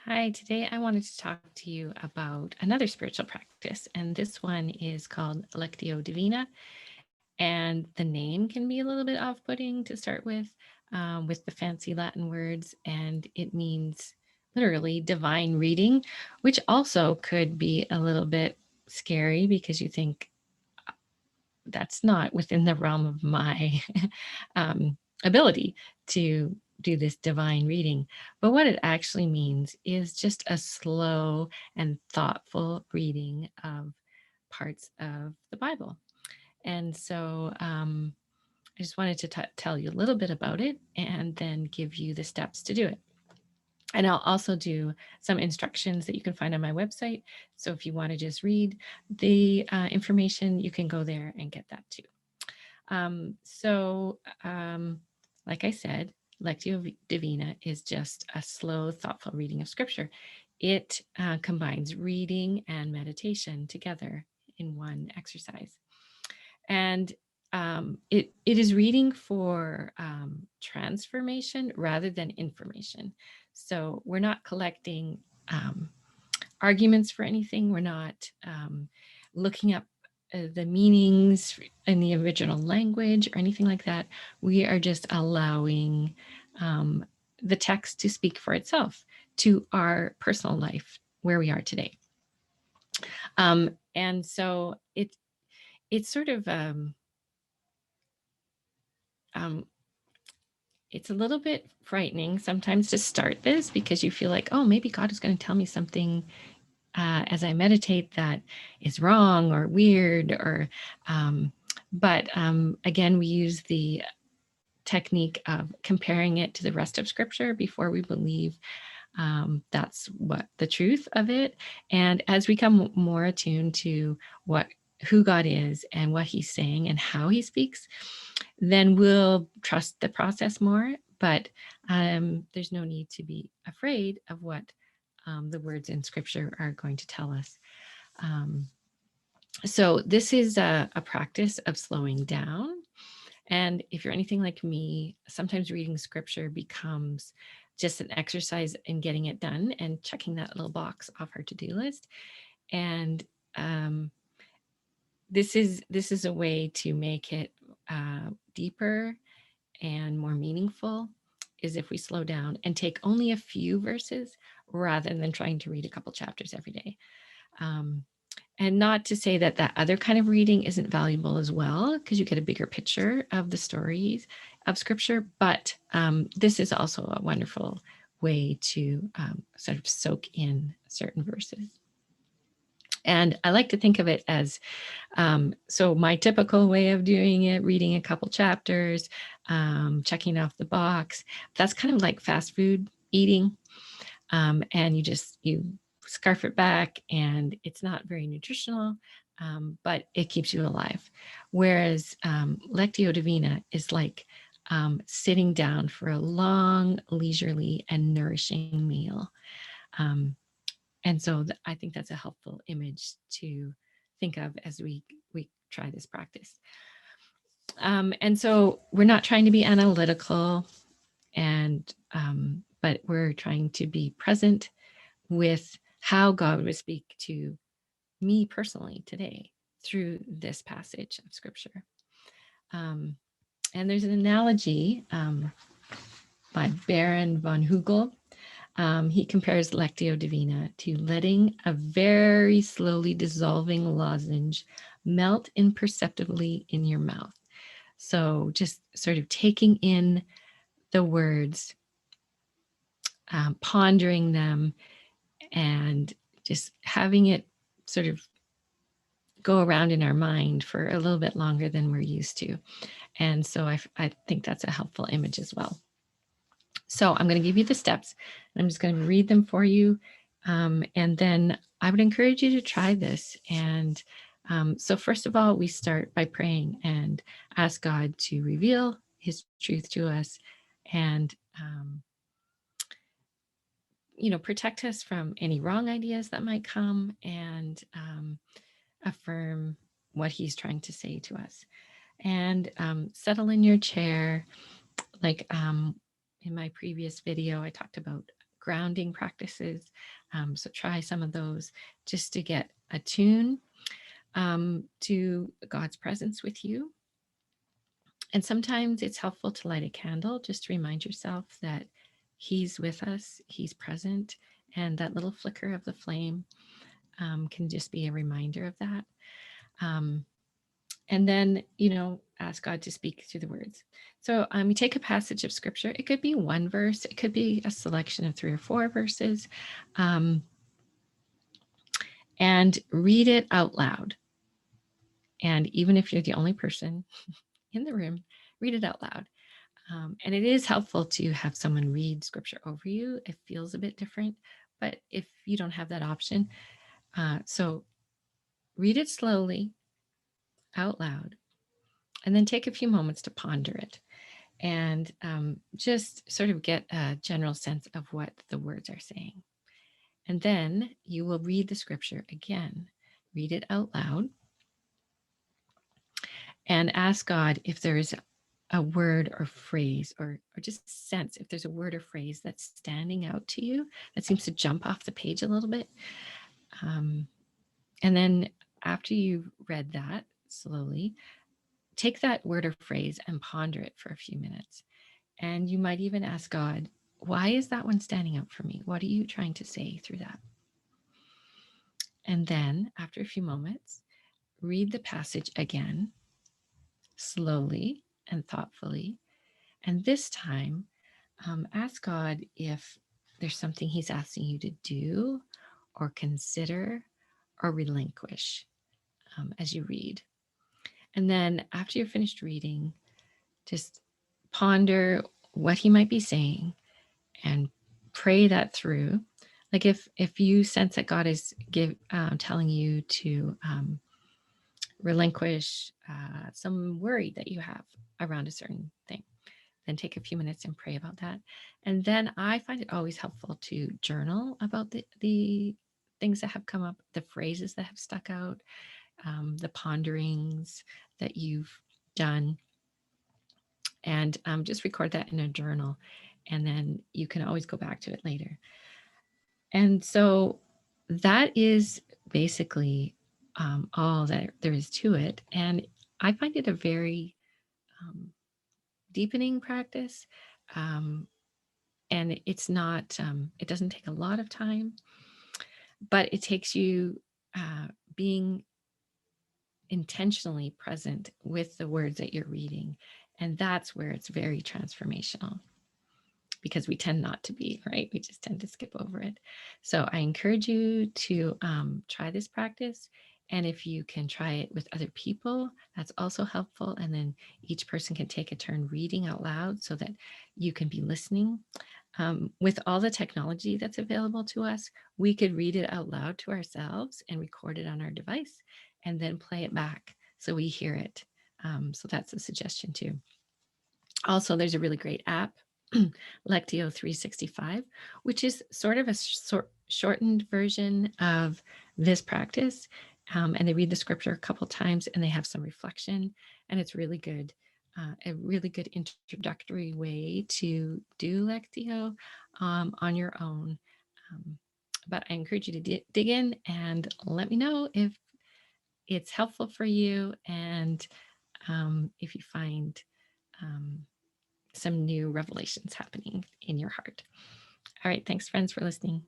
Hi, today I wanted to talk to you about another spiritual practice, and this one is called Lectio Divina. And the name can be a little bit off putting to start with the fancy Latin words, and it means literally divine reading, which also could be a little bit scary because you think that's not within the realm of my ability to do this divine reading. But what it actually means is just a slow and thoughtful reading of parts of the Bible. And so I just wanted to tell you a little bit about it and then give you the steps to do it. And I'll also do some instructions that you can find on my website. So if you want to just read the information, you can go there and get that too. Like I said, Lectio Divina is just a slow, thoughtful reading of scripture. It combines reading and meditation together in one exercise. And it is reading for transformation rather than information. So we're not collecting arguments for anything. We're not looking up the meanings in the original language or anything like that. We are just allowing the text to speak for itself to our personal life where we are today. And so it's sort of it's a little bit frightening sometimes to start this because you feel like, oh, maybe God is going to tell me something as I meditate that is wrong or weird, or but again, we use the technique of comparing it to the rest of Scripture before we believe that's what the truth of it. And as we come more attuned to who God is and what He's saying and how He speaks, then we'll trust the process more. But there's no need to be afraid of what the words in Scripture are going to tell us. So this is a practice of slowing down. And if you're anything like me, sometimes reading Scripture becomes just an exercise in getting it done and checking that little box off our to-do list. And this is a way to make it deeper and more meaningful, is if we slow down and take only a few verses rather than trying to read a couple chapters every day. And not to say that that other kind of reading isn't valuable as well, because you get a bigger picture of the stories of Scripture. But this is also a wonderful way to sort of soak in certain verses. And I like to think of it as, so my typical way of doing it, reading a couple chapters, checking off the box, that's kind of like fast food eating. And you scarf it back and it's not very nutritional, but it keeps you alive. Whereas Lectio Divina is like sitting down for a long, leisurely, and nourishing meal. And so I think that's a helpful image to think of as we try this practice. And so we're not trying to be analytical, but we're trying to be present with how God would speak to me personally today through this passage of Scripture. And there's an analogy by Baron von Hugel. He compares Lectio Divina to letting a very slowly dissolving lozenge melt imperceptibly in your mouth. So just sort of taking in the words, pondering them, and just having it sort of go around in our mind for a little bit longer than we're used to. And so I think that's a helpful image as well. So I'm going to give you the steps, and I'm just going to read them for you. And then I would encourage you to try this. And so first of all, we start by praying and ask God to reveal His truth to us and protect us from any wrong ideas that might come, and affirm what He's trying to say to us. And settle in your chair. Like in my previous video, I talked about grounding practices. So try some of those just to get attuned to God's presence with you. And sometimes it's helpful to light a candle just to remind yourself that He's with us, He's present, and that little flicker of the flame can just be a reminder of that. And then, ask God to speak through the words. So you take a passage of scripture. It could be one verse, it could be a selection of 3 or 4 verses, and read it out loud. And even if you're the only person in the room, read it out loud. And it is helpful to have someone read scripture over you. It feels a bit different, but if you don't have that option, so read it slowly out loud, and then take a few moments to ponder it and just sort of get a general sense of what the words are saying. And then you will read the scripture again, read it out loud, and ask God if there is a word or phrase or just sense if there's a word or phrase that's standing out to you that seems to jump off the page a little bit. And then after you've read that slowly, take that word or phrase and ponder it for a few minutes. And you might even ask God, why is that one standing out for me? What are you trying to say through that? And then after a few moments, read the passage again, slowly and thoughtfully. And this time, ask God if there's something He's asking you to do or consider or relinquish as you read. And then after you're finished reading, just ponder what He might be saying and pray that through. Like if you sense that God is telling you to relinquish some worry that you have around a certain thing, then take a few minutes and pray about that. And then I find it always helpful to journal about the things that have come up, the phrases that have stuck out, the ponderings that you've done, and just record that in a journal. And then you can always go back to it later. And so that is basically all that there is to it. And I find it a very deepening practice. And it's not, it doesn't take a lot of time, but it takes you being intentionally present with the words that you're reading. And that's where it's very transformational, because we tend not to be, right? We just tend to skip over it. So I encourage you to try this practice. And if you can try it with other people, that's also helpful. And then each person can take a turn reading out loud so that you can be listening. With all the technology that's available to us, we could read it out loud to ourselves and record it on our device and then play it back so we hear it. So that's a suggestion too. Also, there's a really great app, Lectio 365, which is sort of a shortened version of this practice. And they read the scripture a couple times and they have some reflection, and it's really good. A really good introductory way to do Lectio on your own. But I encourage you to dig in and let me know if it's helpful for you, and if you find some new revelations happening in your heart. All right. Thanks, friends, for listening.